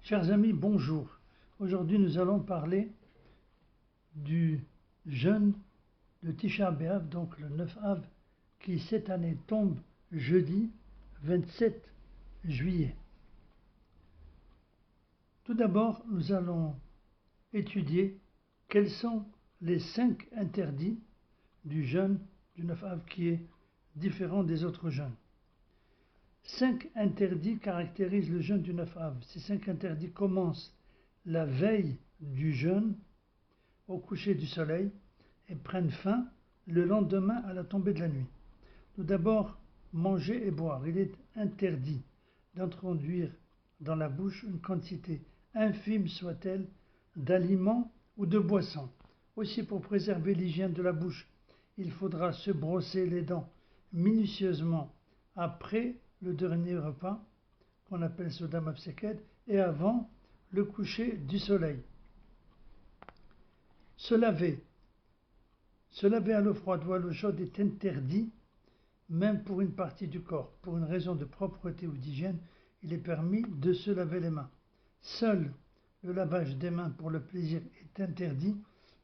Chers amis, bonjour. Aujourd'hui, nous allons parler du jeûne de Tisha B'Av, donc le 9 Av, qui cette année tombe jeudi 27 juillet. Tout d'abord, nous allons étudier quels sont les 5 interdits du jeûne du 9 Av qui est différent des autres jeûnes. 5 interdits caractérisent le jeûne du 9 Av. Ces 5 interdits commencent la veille du jeûne au coucher du soleil et prennent fin le lendemain à la tombée de la nuit. Tout d'abord, manger et boire. Il est interdit d'introduire dans la bouche une quantité infime soit-elle d'aliments ou de boissons. Aussi, pour préserver l'hygiène de la bouche, il faudra se brosser les dents minutieusement après le dernier repas, qu'on appelle Sodam Apseked, et avant le coucher du soleil. Se laver à l'eau froide ou à l'eau chaude est interdit, même pour une partie du corps. Pour une raison de propreté ou d'hygiène, il est permis de se laver les mains. Seul le lavage des mains pour le plaisir est interdit,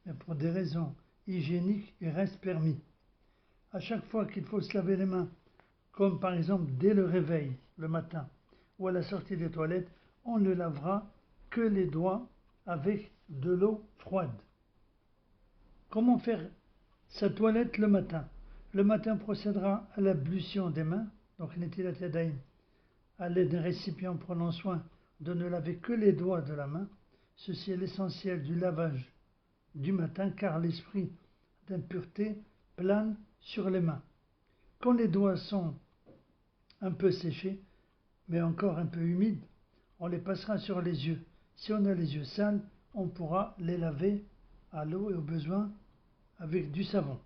mais pour des raisons hygiéniques, il reste permis. À chaque fois qu'il faut se laver les mains, comme par exemple dès le réveil, le matin, ou à la sortie des toilettes, on ne lavera que les doigts avec de l'eau froide. Comment faire sa toilette le matin? Le matin procédera à l'ablution des mains, donc Netilat Yadayim, à l'aide d'un récipient prenant soin de ne laver que les doigts de la main. Ceci est l'essentiel du lavage du matin, car l'esprit d'impureté plane sur les mains. Quand les doigts sont un peu séchés, mais encore un peu humides, on les passera sur les yeux. Si on a les yeux sales, on pourra les laver à l'eau et au besoin avec du savon.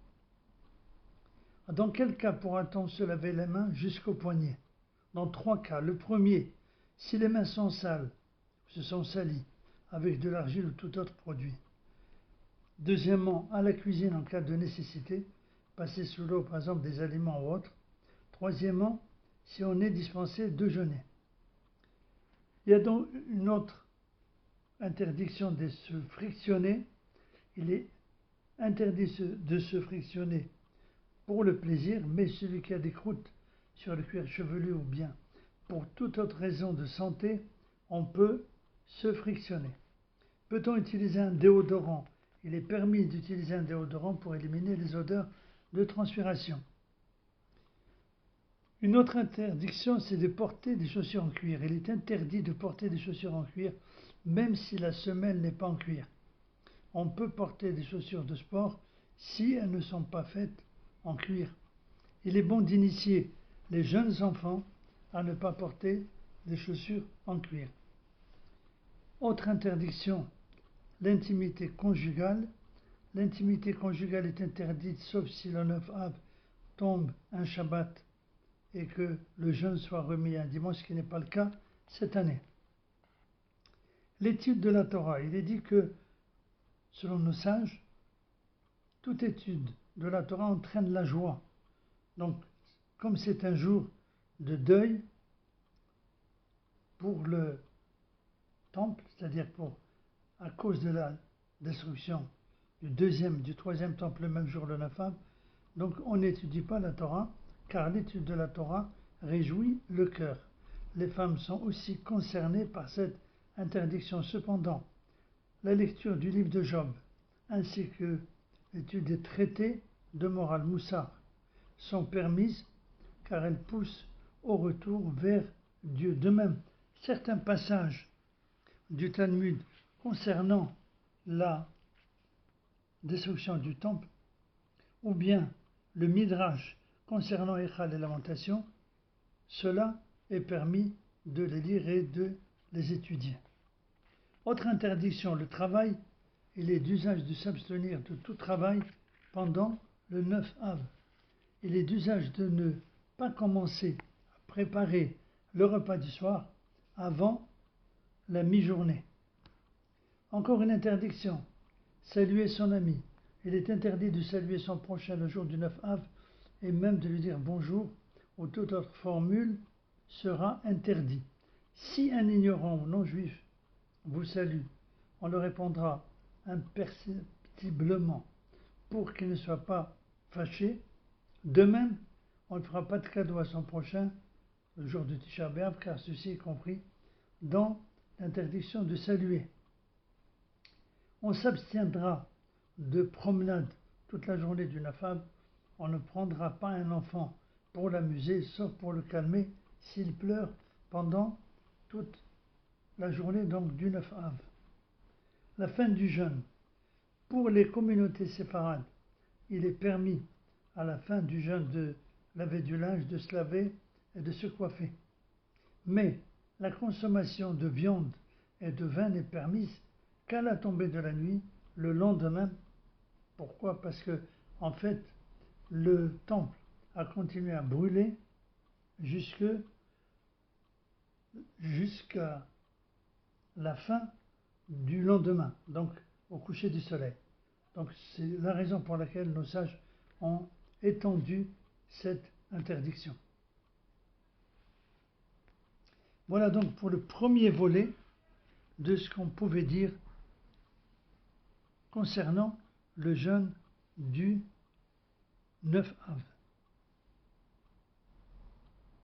Dans quel cas pourra-t-on se laver les mains jusqu'au poignet? Dans 3 cas. Le premier, si les mains sont sales, se sont salies avec de l'argile ou tout autre produit. Deuxièmement, à la cuisine en cas de nécessité, passer sous l'eau par exemple des aliments ou autres. Troisièmement, si on est dispensé de jeûner. Il y a donc une autre interdiction de se frictionner. Il est interdit de se frictionner pour le plaisir, mais celui qui a des croûtes sur le cuir chevelu ou bien pour toute autre raison de santé, on peut se frictionner. Peut-on utiliser un déodorant? Il est permis d'utiliser un déodorant pour éliminer les odeurs de transpiration. Une autre interdiction, c'est de porter des chaussures en cuir. Il est interdit de porter des chaussures en cuir, même si la semelle n'est pas en cuir. On peut porter des chaussures de sport si elles ne sont pas faites en cuir. Il est bon d'initier les jeunes enfants à ne pas porter des chaussures en cuir. Autre interdiction, l'intimité conjugale. L'intimité conjugale est interdite sauf si le 9 Av tombe un Shabbat et que le jeûne soit remis un dimanche, ce qui n'est pas le cas cette année. L'étude de la Torah, il est dit que, selon nos sages, toute étude de la Torah entraîne la joie. Donc, comme c'est un jour de deuil pour le temple, c'est-à-dire à cause de la destruction du troisième temple le même jour, le 9 Av, donc on n'étudie pas la Torah, car l'étude de la Torah réjouit le cœur. Les femmes sont aussi concernées par cette interdiction. Cependant, la lecture du livre de Job, ainsi que l'étude des traités de morale Moussar, sont permises car elles poussent au retour vers Dieu. De même, certains passages du Talmud concernant la destruction du temple, ou bien le Midrash concernant Echal et Lamentation, cela est permis de les lire et de les étudier. Autre interdiction, le travail. Il est d'usage de s'abstenir de tout travail pendant le 9 Av. Il est d'usage de ne pas commencer à préparer le repas du soir avant la mi-journée. Encore une interdiction, saluer son ami. Il est interdit de saluer son prochain le jour du 9 Av et même de lui dire bonjour ou toute autre formule sera interdit. Si un ignorant ou non-juif vous salue, on le répondra imperceptiblement pour qu'il ne soit pas fâché. De même, on ne fera pas de cadeau à son prochain le jour de Tisha B'Av, car ceci est compris dans l'interdiction de saluer. On s'abstiendra de promenade toute la journée du Nafab. On ne prendra pas un enfant pour l'amuser, sauf pour le calmer s'il pleure pendant toute la journée donc du Nafab. La fin du jeûne. Pour les communautés séfarades, il est permis à la fin du jeûne de laver du linge, de se laver et de se coiffer. Mais la consommation de viande et de vin n'est permise qu'à la tombée de la nuit, le lendemain. Pourquoi? Parce que, en fait, le temple a continué à brûler jusqu'à la fin du lendemain, donc au coucher du soleil. Donc c'est la raison pour laquelle nos sages ont étendu cette interdiction. Voilà donc pour le premier volet de ce qu'on pouvait dire concernant le jeûne du 9 Av.